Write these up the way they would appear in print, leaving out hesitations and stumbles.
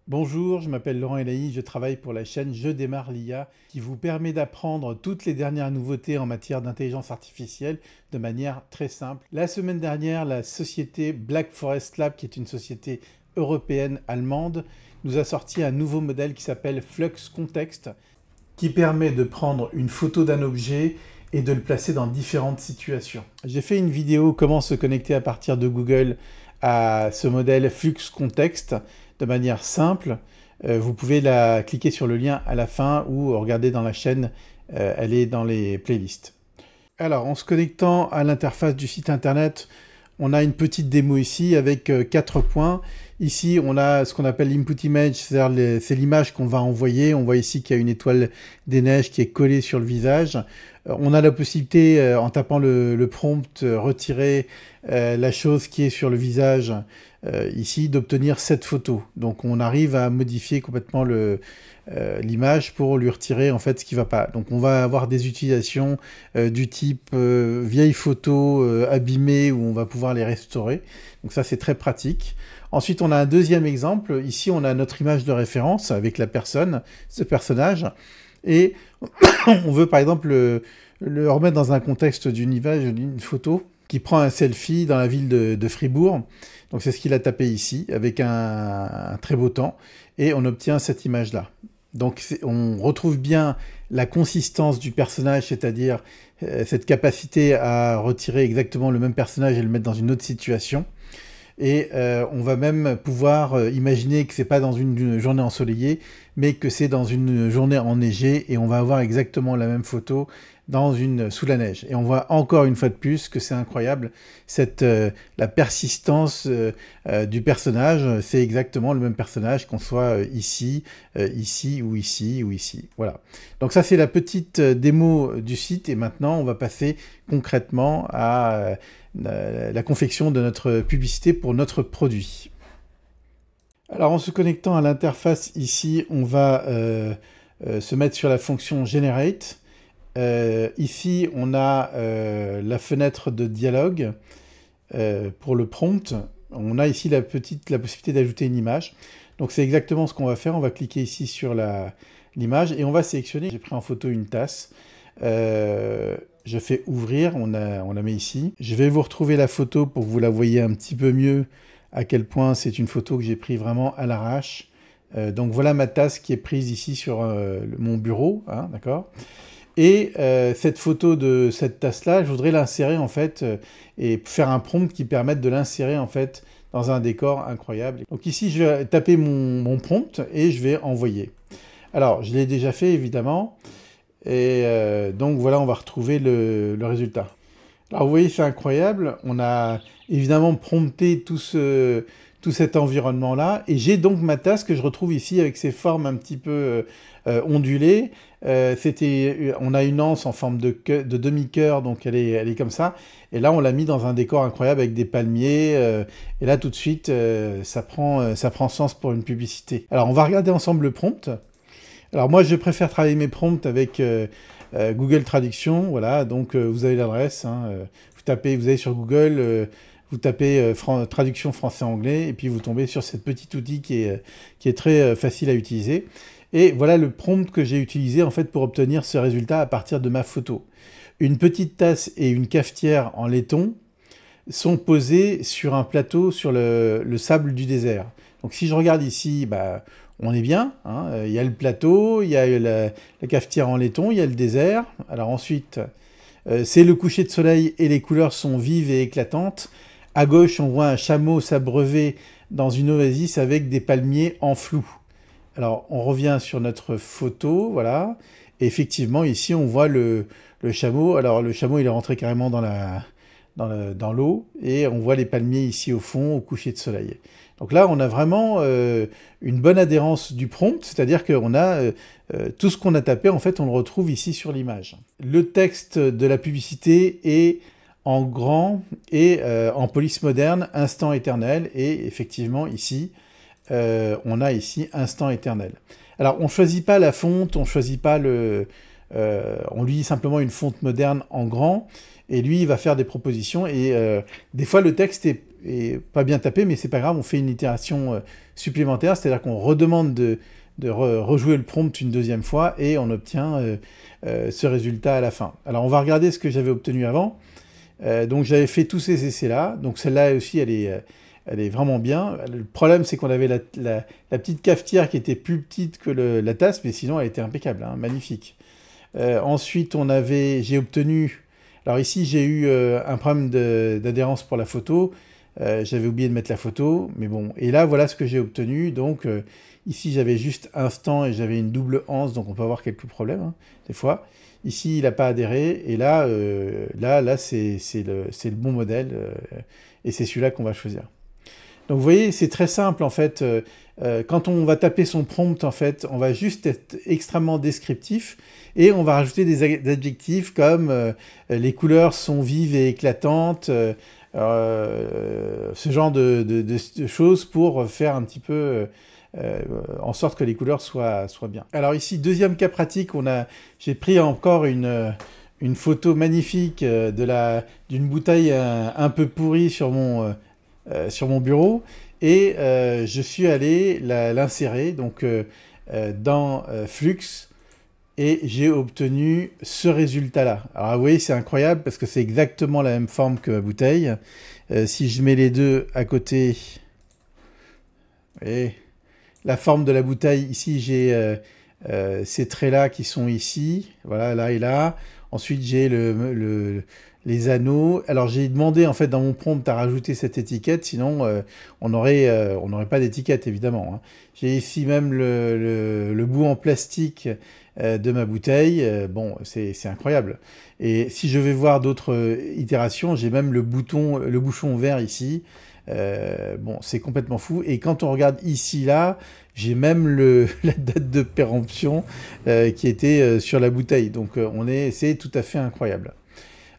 Bonjour, je m'appelle Laurent Elahi, je travaille pour la chaîne Je démarre l'IA qui vous permet d'apprendre toutes les dernières nouveautés en matière d'intelligence artificielle de manière très simple. La semaine dernière, la société Black Forest Lab, qui est une société européenne allemande, nous a sorti un nouveau modèle qui s'appelle Flux Context, qui permet de prendre une photo d'un objet et de le placer dans différentes situations. J'ai fait une vidéo comment se connecter à partir de Google à ce modèle Flux Context de manière simple. Vous pouvez cliquer sur le lien à la fin ou regarder dans la chaîne, elle est dans les playlists. Alors, en se connectant à l'interface du site internet, on a une petite démo ici avec 4 points. Ici, on a ce qu'on appelle l'input image, c'est l'image qu'on va envoyer. On voit ici qu'il y a une étoile des neiges qui est collée sur le visage. On a la possibilité, en tapant le prompt, retirer la chose qui est sur le visage ici, d'obtenir cette photo. Donc, on arrive à modifier complètement l'image pour lui retirer en fait ce qui ne va pas. Donc, on va avoir des utilisations du type vieille photo abîmée où on va pouvoir les restaurer. Donc, ça, c'est très pratique. Ensuite, on a un deuxième exemple. Ici, on a notre image de référence avec la personne, ce personnage. Et on veut, par exemple, le remettre dans un contexte d'une image, d'une photo qui prend un selfie dans la ville de Fribourg. Donc, c'est ce qu'il a tapé ici, avec un très beau temps. Et on obtient cette image-là. Donc, on retrouve bien la consistance du personnage, c'est-à-dire cette capacité à retirer exactement le même personnage et le mettre dans une autre situation. Et on va même pouvoir imaginer que c'est pas dans une journée ensoleillée, mais que c'est dans une journée enneigée, et on va avoir exactement la même photo sous la neige. Et on voit encore une fois de plus que c'est incroyable, la persistance du personnage, c'est exactement le même personnage qu'on soit ici, ici ou ici ou ici. Voilà. Donc ça, c'est la petite démo du site, et maintenant on va passer concrètement à la confection de notre publicité pour notre produit. Alors, en se connectant à l'interface ici, on va se mettre sur la fonction Generate. Ici, on a la fenêtre de dialogue pour le prompt. On a ici la possibilité d'ajouter une image. Donc, c'est exactement ce qu'on va faire. On va cliquer ici sur l'image et on va sélectionner. J'ai pris en photo une tasse. Je fais ouvrir, on la met ici. Je vais vous retrouver la photo pour que vous la voyez un petit peu mieux, à quel point c'est une photo que j'ai prise vraiment à l'arrache. Donc voilà ma tasse qui est prise ici sur mon bureau, hein, d'accord. Et cette photo de cette tasse-là, je voudrais l'insérer en fait, et faire un prompt qui permette de l'insérer en fait dans un décor incroyable. Donc ici, je vais taper mon prompt et je vais envoyer. Alors, je l'ai déjà fait évidemment. Et donc voilà, on va retrouver le résultat. Alors vous voyez, c'est incroyable. On a évidemment prompté tout cet environnement-là. Et j'ai donc ma tasse que je retrouve ici avec ses formes un petit peu ondulées. On a une anse en forme de demi-cœur, donc elle est comme ça. Et là, on l'a mis dans un décor incroyable avec des palmiers. Et là, tout de suite, ça prend sens pour une publicité. Alors, on va regarder ensemble le prompt. Alors moi, je préfère travailler mes prompts avec Google Traduction, voilà, donc vous avez l'adresse, hein, vous allez sur Google, vous tapez traduction français-anglais, et puis vous tombez sur cette petit outil qui est très facile à utiliser. Et voilà le prompt que j'ai utilisé en fait pour obtenir ce résultat à partir de ma photo. Une petite tasse et une cafetière en laiton sont posées sur un plateau sur le sable du désert. Donc si je regarde ici, on est bien, hein. Il y a le plateau, il y a la cafetière en laiton, il y a le désert. Alors ensuite, c'est le coucher de soleil et les couleurs sont vives et éclatantes. À gauche, on voit un chameau s'abreuver dans une oasis avec des palmiers en flou. Alors on revient sur notre photo, voilà. Et effectivement, ici, on voit le chameau. Alors le chameau, il est rentré carrément dans l'eau, et on voit les palmiers ici au fond, au coucher de soleil. Donc là, on a vraiment une bonne adhérence du prompt, c'est-à-dire qu'on a tout ce qu'on a tapé, en fait, on le retrouve ici sur l'image. Le texte de la publicité est en grand et en police moderne, instant éternel, et effectivement, ici, on a ici instant éternel. Alors, on ne choisit pas la fonte, on choisit pas on lui dit simplement une fonte moderne en grand, et lui, il va faire des propositions, et des fois, le texte est pas bien tapé, mais c'est pas grave, on fait une itération supplémentaire, c'est-à-dire qu'on redemande de rejouer le prompt une deuxième fois et on obtient ce résultat à la fin. Alors on va regarder ce que j'avais obtenu avant. Donc j'avais fait tous ces essais-là, donc celle-là aussi elle est vraiment bien. Le problème c'est qu'on avait la petite cafetière qui était plus petite que la tasse, mais sinon elle était impeccable, hein, magnifique. Ensuite j'ai obtenu, alors ici j'ai eu un problème d'adhérence pour la photo, j'avais oublié de mettre la photo, mais bon, et là voilà ce que j'ai obtenu, donc ici j'avais juste instant et j'avais une double anse, donc on peut avoir quelques problèmes, hein, des fois. Ici il n'a pas adhéré, et là, c'est le bon modèle, et c'est celui-là qu'on va choisir. Donc vous voyez, c'est très simple en fait. Quand on va taper son prompt, en fait, on va juste être extrêmement descriptif et on va rajouter des adjectifs comme les couleurs sont vives et éclatantes, ce genre de choses pour faire un petit peu en sorte que les couleurs soient bien. Alors ici, deuxième cas pratique, j'ai pris encore une photo magnifique d'une bouteille un peu pourrie sur mon bureau et je suis allé l'insérer donc dans Flux et j'ai obtenu ce résultat-là. Alors vous voyez, c'est incroyable parce que c'est exactement la même forme que ma bouteille. Si je mets les deux à côté, et la forme de la bouteille, ici j'ai ces traits-là qui sont ici, voilà, là et là. Ensuite j'ai les anneaux. Alors j'ai demandé en fait dans mon prompt à rajouter cette étiquette, sinon on n'aurait pas d'étiquette évidemment, hein. J'ai ici même le bout en plastique de ma bouteille. Bon, c'est incroyable. Et si je vais voir d'autres itérations, j'ai même le bouchon vert ici. Bon, c'est complètement fou. Et quand on regarde ici, là, j'ai même la date de péremption qui était sur la bouteille. Donc c'est tout à fait incroyable.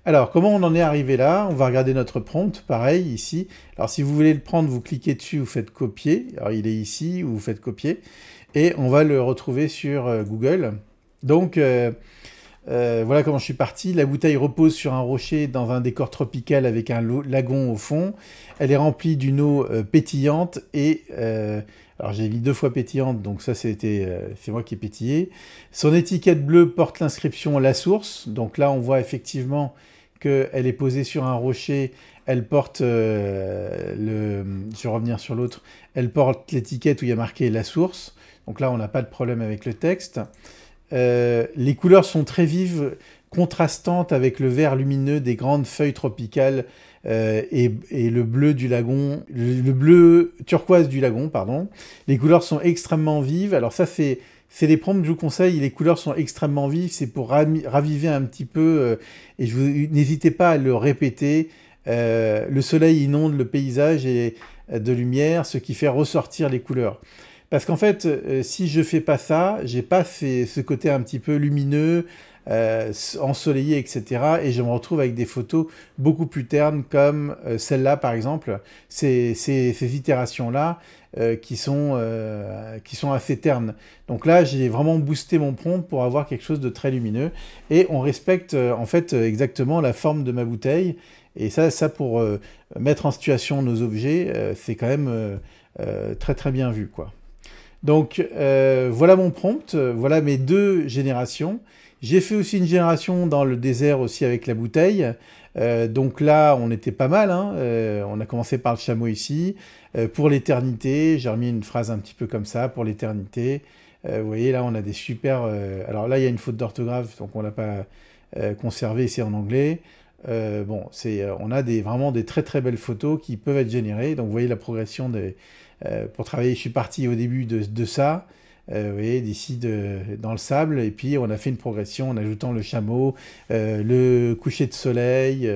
Alors, comment on en est arrivé là? On va regarder notre prompt, pareil, ici. Alors, si vous voulez le prendre, vous cliquez dessus, vous faites copier. Alors, il est ici, vous faites copier. Et on va le retrouver sur Google. Donc, voilà comment je suis parti. La bouteille repose sur un rocher dans un décor tropical avec un lagon au fond. Elle est remplie d'une eau pétillante et... alors j'ai mis 2 fois pétillante, donc ça c'est moi qui ai pétillé. Son étiquette bleue porte l'inscription La Source. Donc là on voit effectivement qu'elle est posée sur un rocher. Elle porte je vais revenir sur l'autre. Elle porte l'étiquette où il y a marqué La Source. Donc là on n'a pas de problème avec le texte. Les couleurs sont très vives, contrastantes avec le vert lumineux des grandes feuilles tropicales et le bleu du lagon, le bleu turquoise du lagon, pardon. Les couleurs sont extrêmement vives. Alors ça, c'est les prompts que je vous conseille. Les couleurs sont extrêmement vives. C'est pour raviver un petit peu. Et n'hésitez pas à le répéter. Le soleil inonde le paysage de lumière, ce qui fait ressortir les couleurs. Parce qu'en fait, si je fais pas ça, j'ai pas ce côté un petit peu lumineux, ensoleillé, etc. Et je me retrouve avec des photos beaucoup plus ternes, comme celle-là, par exemple. Ces itérations-là qui sont assez ternes. Donc là, j'ai vraiment boosté mon prompt pour avoir quelque chose de très lumineux. Et on respecte en fait exactement la forme de ma bouteille. Et ça pour mettre en situation nos objets, c'est quand même très très bien vu, quoi. Donc voilà mon prompt, voilà mes 2 générations. J'ai fait aussi une génération dans le désert aussi avec la bouteille. Donc là, on était pas mal, hein. On a commencé par le chameau ici. Pour l'éternité, j'ai remis une phrase un petit peu comme ça, pour l'éternité. Vous voyez, là, on a des super... alors là, il y a une faute d'orthographe, donc on l'a pas conservé, c'est en anglais. Bon, on a vraiment des très très belles photos qui peuvent être générées. Donc vous voyez la progression pour travailler, je suis parti au début de ça, vous voyez, d'ici dans le sable, et puis on a fait une progression en ajoutant le chameau, le coucher de soleil,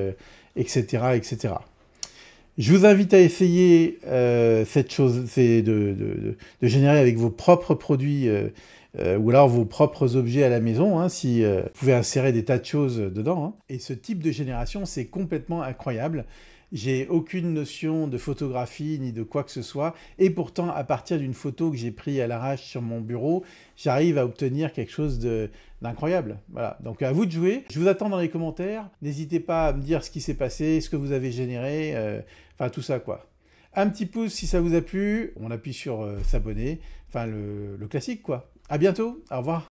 etc., etc. Je vous invite à essayer cette chose, c'est de générer avec vos propres produits ou alors vos propres objets à la maison, hein, si vous pouvez insérer des tas de choses dedans, hein. Et ce type de génération, c'est complètement incroyable. J'ai aucune notion de photographie ni de quoi que ce soit, et pourtant à partir d'une photo que j'ai prise à l'arrache sur mon bureau, j'arrive à obtenir quelque chose d'incroyable. Voilà, donc à vous de jouer. Je vous attends dans les commentaires. N'hésitez pas à me dire ce qui s'est passé, ce que vous avez généré, enfin tout ça quoi. Un petit pouce si ça vous a plu, on appuie sur s'abonner, enfin le classique quoi. À bientôt, au revoir.